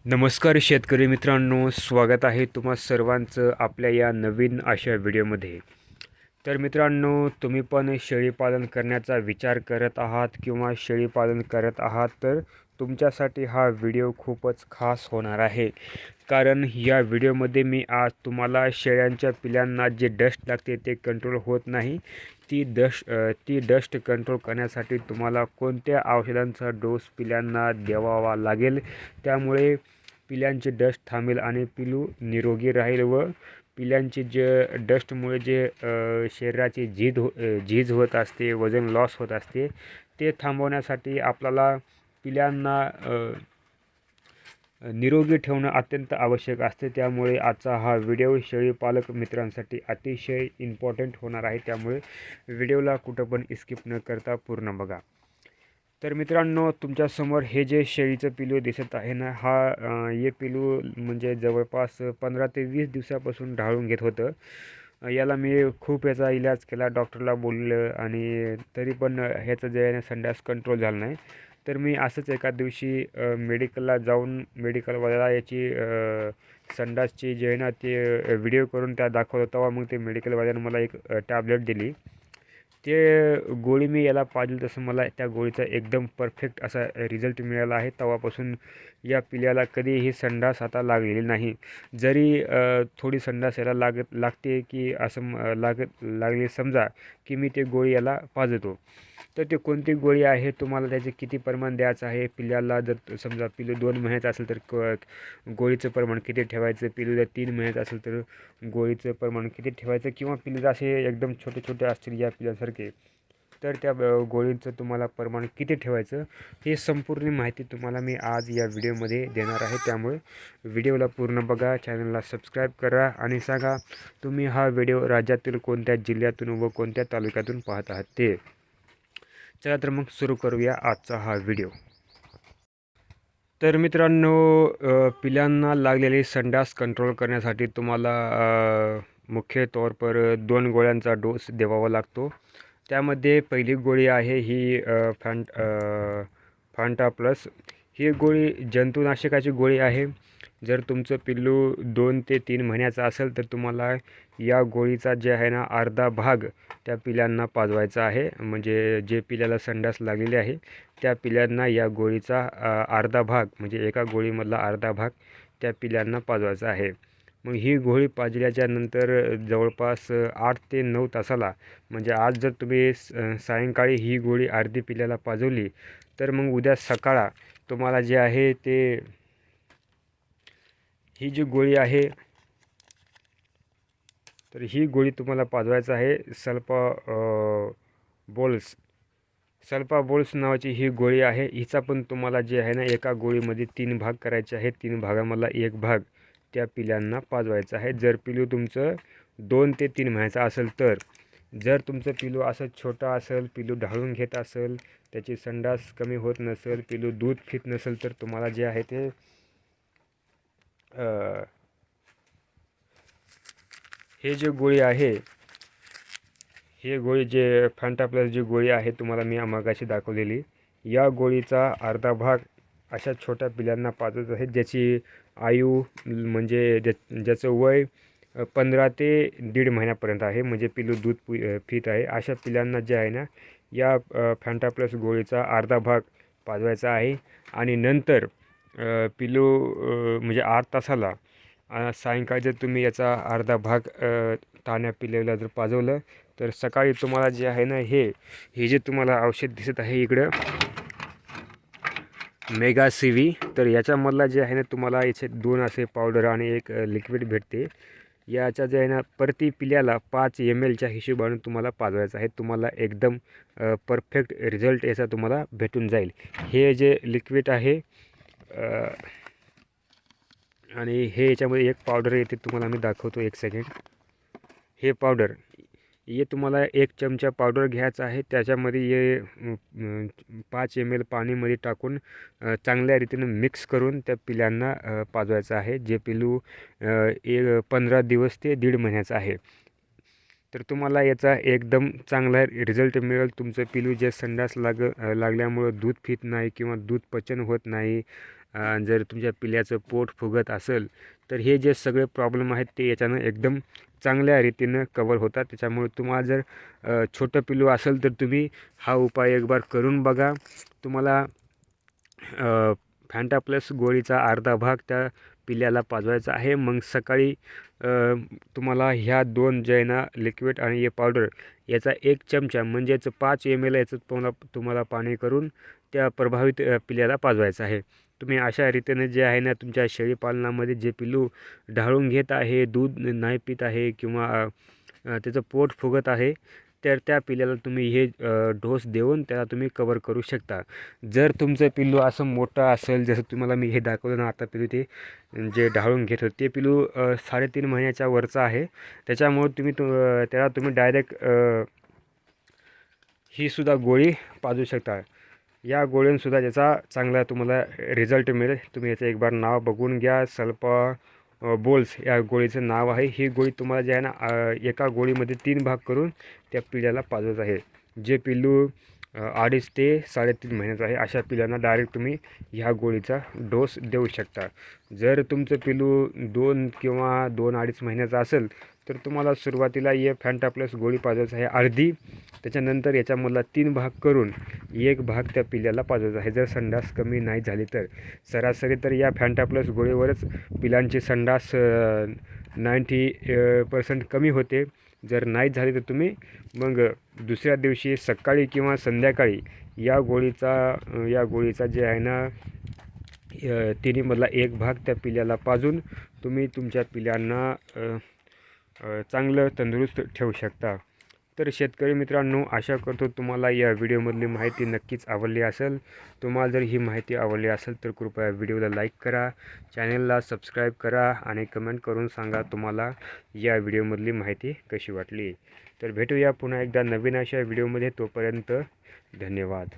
नमस्कार शेतकरी मित्रांनो, स्वागत आहे तुम्हा सर्वांचं आपल्या या नवीन अशा व्हिडिओमध्ये. तर मित्रांनो, तुम्ही पण शेळीपालन करण्याचा विचार करत आहात किंवा शेळीपालन करत आहात, तर तुमच्यासाठी हा व्हिडिओ खूपच खास होणार आहे. कारण या व्हिडिओमध्ये मी आज तुम्हाला शेळ्यांच्या पिल्लांना जे डस्ट लागते ते कंट्रोल होत नाही, ती डस्ट कंट्रोल करण्यासाठी तुम्हाला कोणत्या औषधांचा डोस पिल्लांना द्यावा लागेल, त्यामुळे पिल्लांचे डस्ट थांबेल आणि पिल्लू निरोगी राहील व पिल्लांची जे डस्टमुळे जे शरीराची झीज होत असते, वजन लॉस होत असते, ते थांबवण्यासाठी आपल्याला पिल्लांना निरोगी ठेवणं अत्यंत आवश्यक असते. त्यामुळे आजचा हा व्हिडिओ शेळीपालक मित्रांसाठी अतिशय इम्पॉर्टंट होणार आहे. त्यामुळे व्हिडिओला कुठं पण स्किप न करता पूर्ण बघा. तर मित्रांनो, तुमच्यासमोर हे जे शेळीचं पिलू दिसत आहे ना, हे पिलू म्हणजे जवळपास 15 ते 20 दिवसापासून ढाळून घेत होतं. याला मी खूप याचा इलाज केला, डॉक्टरला बोललं, आणि तरी पण ह्याचं जे आहे ना संडास कंट्रोल झाला नाही. तर मी असंच एका दिवशी मेडिकलला जाऊन मेडिकलवाल्याला याची संडासची जे आहे ना ते व्हिडिओ करून त्या दाखवलं. तेव्हा मग ते मेडिकलवाल्यानं मला एक टॅबलेट दिली. ते गोळी मी याला पाजली तसं मला त्या गोळीचा एकदम परफेक्ट असा रिझल्ट मिळाला आहे. तेव्हापासून या पिल्ल्याला कधीही संडास आता लागलेली नाही. जरी थोडी संडास याला लागते की असं लागली समजा, की मी ते गोळी याला पाजतो. तर ते कोणती गोळी आहे, तुम्हाला त्याचे किती प्रमाण द्यायचं आहे पिल्ल्याला, जर समजा पिल्लू 2 महिन्याचं असेल तर गोळीचं प्रमाण किती ठेवायचं, पिल्लू जर 3 महिन्याचं असेल तर गोळीचं प्रमाण किती ठेवायचं, किंवा पिल्लू असे एकदम छोटे छोटे असतील या पिल्ल्यासारखे, तर त्या गोळींचं तुम्हाला प्रमाण किती ठेवायचं, हे संपूर्ण माहिती तुम्हाला मी आज या व्हिडिओमध्ये देणार आहे. त्यामुळे व्हिडिओला पूर्ण बघा, चॅनलला सबस्क्राईब करा आणि सांगा तुम्ही हा व्हिडिओ राज्यातील कोणत्या जिल्ह्यातून व कोणत्या तालुक्यातून पाहत आहात ते. चला तर मग सुरू करूया आजचा हा व्हिडिओ. तर मित्रांनो, पिल्लांना लागलेली संडास कंट्रोल करण्यासाठी तुम्हाला मुख्य तौर पर 2 गोळ्यांचा डोस द्यावा लागतो. त्यामध्ये पहिली गोळी आहे ही फॅन्टा प्लस. ही गोळी जंतुनाशकाची गोळी आहे. जर तुमचं पिल्लू 2 ते 3 महिन्याचं असेल तर तुम्हाला या गोळीचा जे आहे ना अर्धा भाग त्या पिल्लांना पाजवायचा आहे. म्हणजे जे पिल्ल्याला संडास लागलेली आहे त्या पिल्लांना या गोळीचा अर्धा भाग, म्हणजे एका गोळीमधला अर्धा भाग त्या पिल्लांना पाजवायचा आहे. मग ही गोळी पाजल्याच्या नंतर जवळपास 8 ते 9 तासाला, म्हणजे आज जर तुम्ही सायंकाळी ही गोळी अर्धी पिल्ल्याला पाजवली, तर मग उद्या सकाळ तुम्हाला जे आहे ते ही जी गोळी आहे, तर ही गोळी तुम्हाला पाजवायचं आहे बोल्स बोल्स नावाची ही गोळी आहे. हिचा पण तुम्हाला जे आहे ना एका गोळीमध्ये 3 भाग करायचे आहेत. 3 भागामधला एक भाग त्या पिल्लांना पाजवायचा आहे. जर पिल्लू तुमचं 2 ते 3 महिन्याचं असेल तर. जर तुमचं पिल्लू असं छोटं असेल, पिल्लू ढाळून घेत असेल, त्याची संडास कमी होत नसेल, पिल्लू दूध पित नसेल, तर तुम्हाला जे आहे ते हे जे गोळी आहे, ही गोळी जे फॅन्टा प्लस जी गोळी आहे तुम्हाला मी मगाशी दाखवलेली, या गोळीचा अर्धा भाग अशा छोट्या पिल्लांना पाजत आहे ज्याची आयु म्हणजे ज्याचं वय 15 ते 1.5 महिन्यापर्यंत आहे. म्हणजे पिल्लू दूध पित आहे अशा पिल्लांना जे आहे ना या फॅन्टा प्लस गोळीचा अर्धा भाग पाजवायचा आहे. आणि नंतर पिल्लू म्हणजे 8 तासाला सायंकाळी जर तुम्ही याचा अर्धा भाग ताण्या पिल्लेला जर पाजवलं, तर सकाळी तुम्हाला जे आहे ना हे जे तुम्हाला औषध दिसत आहे इकडं, मेगा सीवी, तर याच्यामधला जे आहे ना तुम्हाला याचे 2 असे पावडर आणि एक लिक्विड भेटते. याच्या जे आहे ना प्रति पिल्याला 5 ml हिशोबाने तुम्हाला पाजवायचं आहे. तुम्हाला एकदम परफेक्ट रिझल्ट याचा तुम्हाला भेटून जाईल. हे जे लिक्विड आहे आणि हे याच्यामध्ये एक पावडर येते, तुम्हाला मी दाखवतो एक सेकंड. हे पावडर, हे तुम्हाला 1 चमचा पावडर घ्यायचा आहे. त्याच्यामध्ये हे 5 ml पाणीमध्ये टाकून चांगल्या रीतीने मिक्स करून त्या पिल्लांना पाजवायचं आहे. जे पिल्लू 15 दिवस ते 1.5 महिन्याचं आहे. तर तुम्हाला याचा एकदम चांगला रिझल्ट मिळेल. तुमचं पिल्लू जे संडास लागल्यामुळं दूध पित नाही किंवा दूध पचन होत नाही, जर तुमच्या पिल्ल्याचं पोट फुगत असेल तर हे जे सगळे प्रॉब्लेम आहेत ते याच्यानं एकदम चांगल्या रीतीनं कवर होतात. त्याच्यामुळे तुम्हाला जर छोटं पिल्लू असेल तर तुम्ही हा उपाय एक बार करून बघा. तुम्हाला फॅन्टा प्लस गोळीचा अर्धा भाग त्या पिल्ल्याला पाजवायचा आहे. मग सकाळी तुम्हाला ह्या 2 जैना लिक्विड आणि हे पावडर याचा 1 चमचा म्हणजेच 5 ml याचं तुम्हाला पाणी करून त्या प्रभावित पिल्ल्याला पाजवायचं आहे. तुम्ही अशा रीतीने जे आहे ना तुमच्या शेळीपालनामध्ये जे पिल्लू ढाळून घेत आहे, दूध नाही पित आहे किंवा त्याचं पोट फुगत आहे, तर त्या पिल्ल्याला तुम्ही हे डोस देऊन त्याला तुम्ही कवर करू शकता. जर तुमचं पिल्लू असं मोठं असेल, जसं तुम्हाला मी हे दाखवलं ना आता पिल्लू ते जे ढाळून घेत होते ते पिल्लू 3.5 महिन्याच्या वरचं आहे. त्याच्यामुळे तुम्ही त्याला तुम्ही डायरेक्ट ही सुद्धा गोळी पाजू शकता. या गोळ्यांसुद्धा त्याचा चांगला तुम्हाला रिझल्ट मिळेल. तुम्ही याचं एक बार नाव बघून घ्या. सल्फा बोल्स या गोळीचं नाव आहे. ही गोळी तुम्हाला जे आहे ना एका गोळीमध्ये 3 भाग करून त्या पिल्ल्याला पाजत आहे. जे पिल्लू 2.5 ते 3.5 महिन्याचं आहे अशा पिल्लांना डायरेक्ट तुम्ही ह्या गोळीचा डोस देऊ शकता. जर तुमचं पिल्लू 2 किंवा 2-2.5 महिन्याचा असेल तर तुम्हाला सुरुवातीला हे फॅन्टा प्लस गोळी पाजायचं आहे अर्धी. त्याच्यानंतर याच्यामधला 3 भाग करून 1 भाग त्या पिल्ल्याला पाजायचा आहे. जर संडास कमी नाही झाली तर सरासरी तर या फॅन्टा प्लस गोळीवरच पिलांची संडास 90% कमी होते. जर नाही झाली तर तुम्ही मग दुसऱ्या दिवशी सकाळी किंवा संध्याकाळी या गोळीचा जे आहे ना तिन्हीमधला 1 भाग त्या पिल्ल्याला पाजून तुम्ही तुमच्या पिल्लांना चांगलं तंदुरुस्त ठेवू शकता. तर शेतकरी मित्रांनो, आशा करतो तुम्हाला या व्हिडिओमधली माहिती नक्कीच आवडली असेल. तुम्हाला जर ही माहिती आवडली असेल तर कृपया व्हिडिओला लाईक करा, चॅनलला सबस्क्राईब करा आणि कमेंट करून सांगा तुम्हाला या व्हिडिओमधली माहिती कशी वाटली. तर भेटूया पुन्हा एकदा नवीन अशा व्हिडिओमध्ये. तोपर्यंत धन्यवाद.